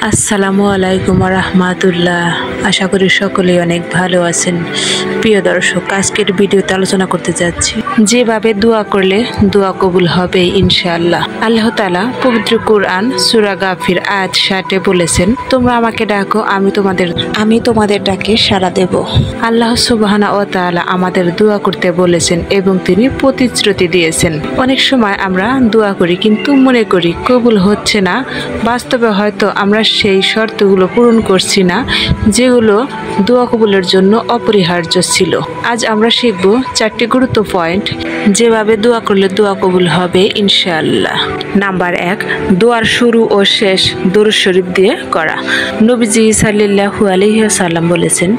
আসসালামু আলাইকুম রাহমাতুল্লাহ। আশা করি সকলেই অনেক ভালো আছেন। প্রিয় দর্শক, আজকের ভিডিওতে আলোচনা করতে যাচ্ছি যেভাবে দোয়া করলে দোয়া কবুল হবে ইনশাআল্লাহ। আল্লাহ তাআলা পবিত্র কুরআন সূরা গাফির আয়াত 60-এ বলেছেন, তোমরা আমাকে ডাকো, আমি তোমাদের ডাকে সাড়া দেব। আল্লাহ সুবহানাহু ওয়া তাআলা আমাদের দোয়া করতে বলেছেন এবং তিনি প্রতিশ্রুতি দিয়েছেন। অনেক সময় আমরা দোয়া করি কিন্তু মনে করি কবুল হচ্ছে না। বাস্তবে হয়তো আমরা সেই শর্তগুলো পূরণ করছি না যেগুলো দোয়া কবুলের জন্য অপরিহার্য ছিল। আজ আমরা শিখব 4টি গুরুত্ব পয়েন্ট যেভাবে দোয়া করলে দোয়া কবুল হবে ইনশাআল্লাহ। নাম্বার 1, দোয়ার শুরু ও শেষ দরুদ শরীফ দিয়ে করা। নবীজি সাল্লাল্লাহু আলাইহি ওয়াসাল্লাম বলেছেন,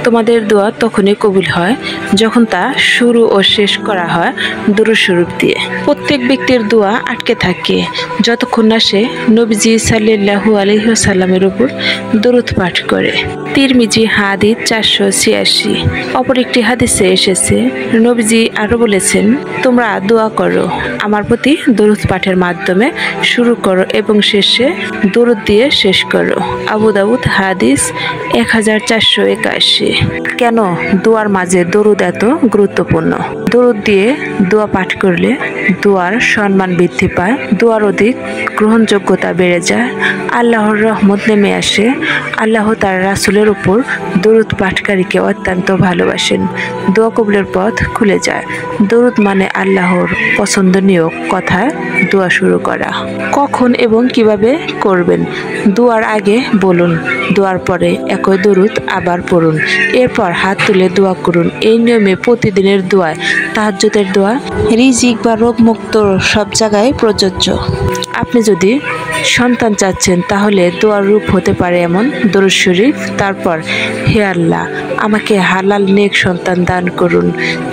তোমাদের দোয়া তখনই কবুল হয় যখন তা শুরু ও শেষ করা হয় দরুদ শরীফ দিয়ে। প্রত্যেক ব্যক্তির দোয়া আটকে থাকে যতক্ষণ না সে নবীজি সাল্লাল্লাহু আলাইহি ওয়াসাল্লামের উপর দরুদ পাঠ করে। তিরমিজি হাদিস 486। অপর একটি হাদিসে এসেছে, নবীজি আরো বলেছেন, তোমরা দোয়া করো, আমার প্রতি দরুদ পাঠের মাধ্যমে শুরু করো এবং শেষে দরুদ দিয়ে শেষ করো। আবু দাউদ হাদিস 1481। কেন দোয়ার মাঝে দরুদ এত গুরুত্বপূর্ণ? দরুদ দিয়ে দোয়া পাঠ করলে দোয়ার সম্মান বৃদ্ধি পায়, দোয়ার অধিক গ্রহণযোগ্যতা বেড়ে যায়, আল্লাহর রহমত নেমে আসে। আল্লাহ তার রাসূলের উপর দরুদ পাঠকারীকে অত্যন্ত ভালোবাসেন। দোয়া কবুলের পথ খুলে যায়। দরুদ মানে আল্লাহর পছন্দনীয় কথায় দোয়া শুরু করা। কখন এবং কিভাবে করবেন? দোয়ার আগে বলুন, দোয়ার পরে একই দরুদ আবার পড়ুন, এরপর হাত তুলে দোয়া করুন। এই নিয়মে প্রতিদিনের দোয়া, তাহাজ্জুদের দোয়া, রিজিক বা রোগমুক্ত সব জায়গায় প্রযোজ্য। আপনি যদি সন্তান চাচ্ছেন তাহলে দোয়ার রূপ হতে পারে এমন দরুদ শরীফ। তারপর, হে আল্লাহ, আমাকে হালাল নেক সন্তান দান করুন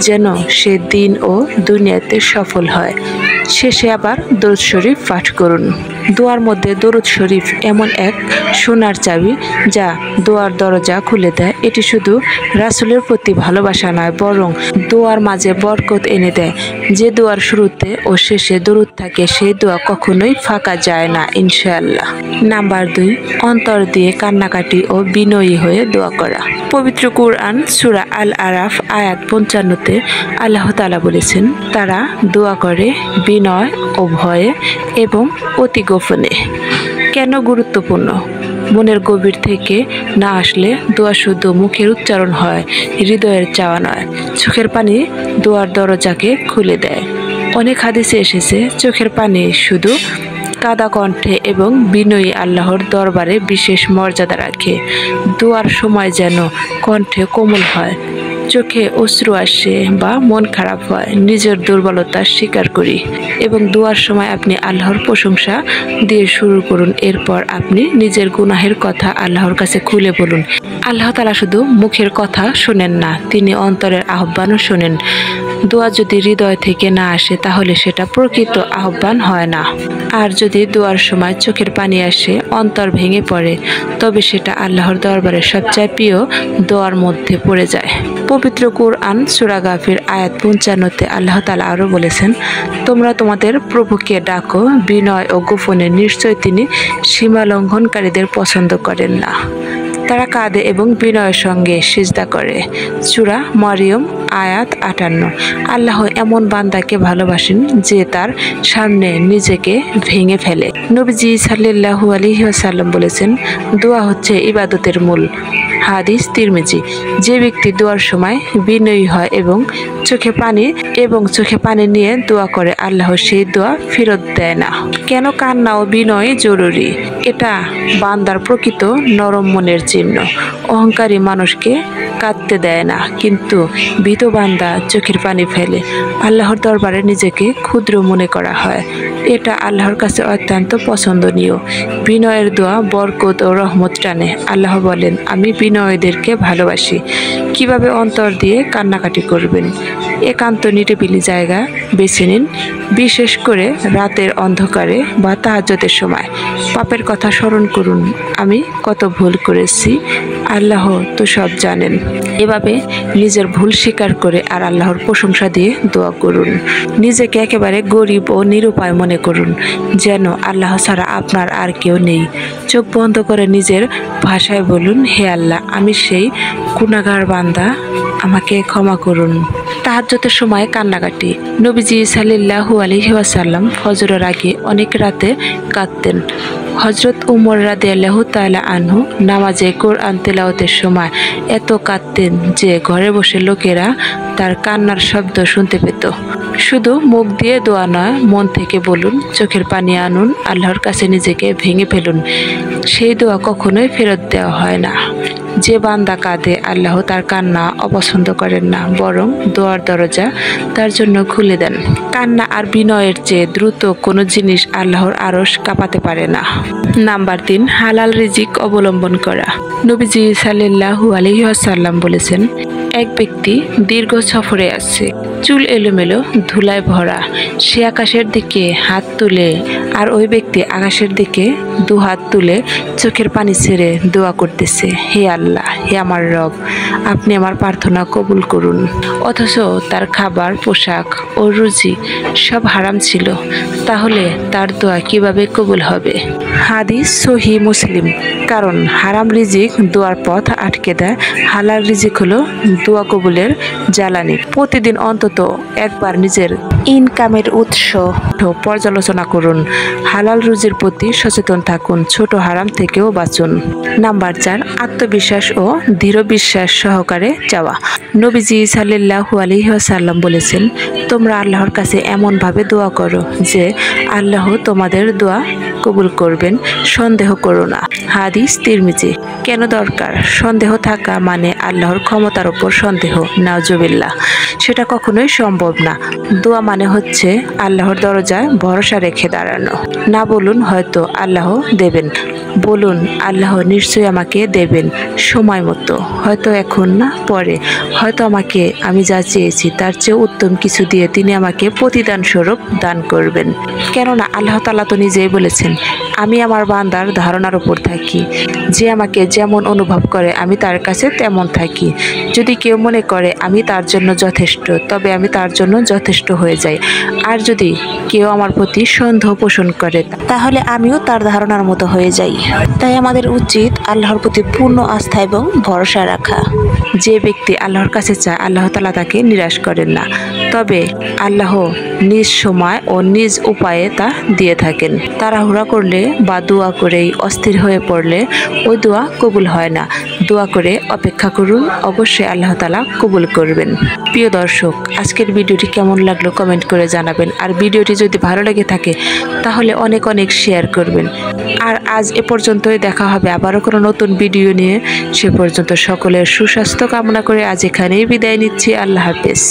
যেন সে দিন ও দুনিয়াতে সফল হয়। শেষে আবার দরুদ শরীফ পাঠ করুন। দোয়ার মধ্যে দরুদ শরীফ এমন এক সোনার চাবি যা দোয়ার দরজা খুলে দেয়। এটি শুধু রাসূলের প্রতি ভালোবাসা নয়, বরং দোয়ার মাঝে বরকত এনে দেয়। যে দোয়ার শুরুতে ও শেষে দরুদ থাকে সেই দোয়া কখনোই ফাঁকা যায় না ইনশাআল্লাহ। নাম্বার 2, অন্তর দিয়ে কান্নাকাটি ও বিনয়ী হয়ে দোয়া করা। পবিত্র কুরআন সূরা আল আরাফ আয়াত 55-তে আল্লাহ তাআলা বলেছেন, তারা দোয়া করে বিনয় ও ভয়ে এবং অতি গোপনে। কেন গুরুত্বপূর্ণ? মনের গভীর থেকে না আসলে দোয়া শুধু মুখের উচ্চারণ হয়, হৃদয়ের চাওয়া নয়। চোখের পানি দোয়ার দরজাকে খুলে দেয়। অনেক হাদিসে এসেছে, চোখের পানি শুধু কাদা কণ্ঠে এবং বিনয়ী আল্লাহর দরবারে বিশেষ মর্যাদা রাখে। দোয়ার সময় যেন কণ্ঠে কোমল হয়, চোখে অশ্রু আসে বা মন খারাপ হয়, নিজের দুর্বলতা স্বীকার করি এবং দোয়ার সময় আপনি আল্লাহর প্রশংসা দিয়ে শুরু করুন। এরপর আপনি নিজের গুনাহের কথা আল্লাহর কাছে খুলে বলুন। আল্লাহ তাআলা শুধু মুখের কথা শোনেন না, তিনি অন্তরের আহ্বানও শোনেন। দোয়া যদি হৃদয় থেকে না আসে তাহলে সেটা প্রকৃত আহ্বান হয় না। আর যদি দোয়ার সময় চোখের পানি আসে, অন্তর ভেঙে পড়ে, তবে সেটা আল্লাহর দরবারে সবচেয়ে প্রিয় দোয়ার মধ্যে পড়ে যায়। পবিত্র কুরআন সূরা গাফির আয়াত 55-তে আল্লাহ তাআলা আরো বলেছেন, তোমরা তোমাদের প্রভুকে ডাকো বিনয় ও গোপনে, নিশ্চয় তিনি সীমা লঙ্ঘনকারীদের পছন্দ করেন না। তারা কাঁদে এবং বিনয়ের সঙ্গে সিজদা করে। সূরা মরিয়ম আয়াত 58। আল্লাহ এমন বান্দাকে ভালোবাসেন যে তার সামনে নিজেকে ভেঙে ফেলে। নবীজি সাল্লাল্লাহু আলাইহি ওয়াসাল্লাম বলেছেন, দোয়া হচ্ছে ইবাদতের মূল। হাদিস তিরমিজি। যে ব্যক্তি দোয়ার সময় বিনয়ী হয় এবং চোখে পানি নিয়ে দোয়া করে, আল্লাহ সেই দোয়া ফেরত দেয় না। কেন কান্না ও বিনয় জরুরি? এটা বান্দার প্রকৃত নরম মনের চিহ্ন। অহংকারী মানুষকে কাঁদতে দেয় না, কিন্তু ভীত বান্দা চোখের পানি ফেলে। আল্লাহর দরবারে নিজেকে ক্ষুদ্র মনে করা হয়, এটা আল্লাহর কাছে অত্যন্ত পছন্দনীয়। বিনয়ের দোয়া বরকত ও রহমত টানে। আল্লাহ বলেন, আমি বিনয়ীদেরকে ভালোবাসি। কিভাবে অন্তর দিয়ে কান্নাকাটি করবেন। একান্ত নিরিবিলি জায়গা বেছে নিন, বিশেষ করে রাতের অন্ধকারে বা তাহাজ্জুদের সময়। পাপের কথা স্মরণ করুন, আমি কত ভুল করেছি, আল্লাহ তো সব জানেন। এভাবে নিজের ভুল স্বীকার করে আর আল্লাহর প্রশংসা দিয়ে দোয়া করুন। নিজেকে একেবারে গরিব ও নিরুপায় মনে করুন, যেন আল্লাহ ছাড়া আপনার আর কেউ নেই। চোখ বন্ধ করে নিজের ভাষায় বলুন, হে আল্লাহ, আমি সেই গুনাহগার বান্দা, আমাকে ক্ষমা করুন। তাহাজ্জুদের সময় কান্নাকাটি। নবীজি সাল্লাল্লাহু আলাইহি ওয়াসাল্লাম ফজরের আগে অনেক রাতে কাঁদতেন। হযরত উমর রাদিয়াল্লাহু তাআলা আনহু নামাজে কোরআন তেলাওয়াতের সময় এত কাঁদতেন যে ঘরে বসে লোকেরা তার কান্নার শব্দ শুনতে পেত। শুধু মুখ দিয়ে দোয়া নয়, মন থেকে বলুন, চোখের পানি আনুন, আল্লাহর কাছে নিজেকে ভেঙে ফেলুন। সেই দোয়া কখনোই ফেরত দেওয়া হয় না। যে বান্দা কাঁদে, আল্লাহ তার কান্না অপছন্দ করেন না, বরং দোয়ার দরজা তার জন্য খুলে দেন। কান্না আর বিনয়ের চেয়ে দ্রুত কোনো জিনিস আল্লাহর আরশ কাঁপাতে পারে না। নাম্বার 3, হালাল রিজিক অবলম্বন করা। নবীজি সাল্লাল্লাহু আলাইহি ওয়াসাল্লাম বলেছেন, এক ব্যক্তি দীর্ঘ সফরে আছে, চুল এলোমেলো, ধুলায় ভরা। সে আকাশের দিকে হাত তুলে, আর ওই ব্যক্তি আকাশের দিকে দুহাত তুলে চোখের পানি ছেড়ে দোয়া করতেছে, হে আল্লাহ, হে আমার রব, আপনি আমার প্রার্থনা কবুল করুন। অথচ তার খাবার, পোশাক ও রুজি সব হারাম ছিল। তাহলে তার দোয়া কিভাবে কবুল হবে? হাদিস সহিহ মুসলিম। কারণ হারাম রিজিক দোয়ার পথ আটকে দেয়, হালাল রিজিক হলো দোয়া কবুলের জ্বালানি। প্রতিদিন অন্তত একবার নিজের ইনকামের উৎস পর্যালোচনা করুন। হালাল রুজির প্রতি সচেতন থাকুন, ছোট হারাম থেকেও বাঁচুন। নাম্বার 4, আত্মবিশ্বাস ও দৃঢ় বিশ্বাস সহকারে চাওয়া। নবীজি সাল্লাল্লাহু আলাইহি ওয়াসাল্লাম বলেছেন, তোমরা আল্লাহর কাছে এমনভাবে দোয়া করো যে আল্লাহ তোমাদের দোয়া কবুল করবেন, সন্দেহ করো না। হাদিস তিরমিজি। কেন দরকার? সন্দেহ থাকা মানে আল্লাহর ক্ষমতার উপর সন্দেহ, নাউজুবিল্লাহ। সেটা কখনোই সম্ভব না। দোয়া মানে হচ্ছে আল্লাহর দরজায় ভরসা রেখে দাঁড়ানো। না বলুন হয়তো আল্লাহ দেবেন, বলুন আল্লাহ নিশ্চয়ই আমাকে দেবেন সময় মতো, হয়তো এখন না, পরে। হয়তো আমাকে আমি যা চেয়েছি তার চেয়ে উত্তম কিছু দিয়ে তিনি আমাকে প্রতিদান স্বরূপ দান করবেন। কেননা আল্লাহ তাআলা তো নিজেই বলেছেন, আমি আমার বান্দার ধারণার উপর থাকি, যে আমাকে যেমন অনুভব করে আমি তার কাছে তেমন থাকি। যদি কেউ মনে করে আমি তার জন্য যথেষ্ট, তবে আমি তার জন্য যথেষ্ট হয়ে যাই। আর যদি কেউ আমার প্রতি সন্দেহ পোষণ করে, তাহলে আমিও তার ধারণার মতো হয়ে যাই। তাই আমাদের উচিত আল্লাহর প্রতি পূর্ণ আস্থা এবং ভরসা রাখা। যে ব্যক্তি আল্লাহর কাছে চায়, আল্লাহ তাআলা তাকে নিরাশ করেন না, তবে আল্লাহ নিজ সময় ও নিজ উপায়ে তা দিয়ে থাকেন। তাড়াহুড়া করলে বা দোয়া করেই অস্থির হয়ে পড়লে ওই দোয়া কবুল হয় না। দোয়া করে অপেক্ষা করুন, অবশ্যই আল্লাহ তাআলা কবুল করবেন। প্রিয় দর্শক, আজকের ভিডিওটি কেমন লাগলো কমেন্ট করে জানাবেন। আর ভিডিওটি যদি ভালো লেগে থাকে তাহলে অনেক অনেক শেয়ার করবেন। আর আজ এ পর্যন্তই, দেখা হবে আবারও কোনো নতুন ভিডিও নিয়ে। সে পর্যন্ত সকলের সুস্বাস্থ্য কামনা করে আজ এখানেই বিদায় নিচ্ছি। আল্লাহ হাফেজ।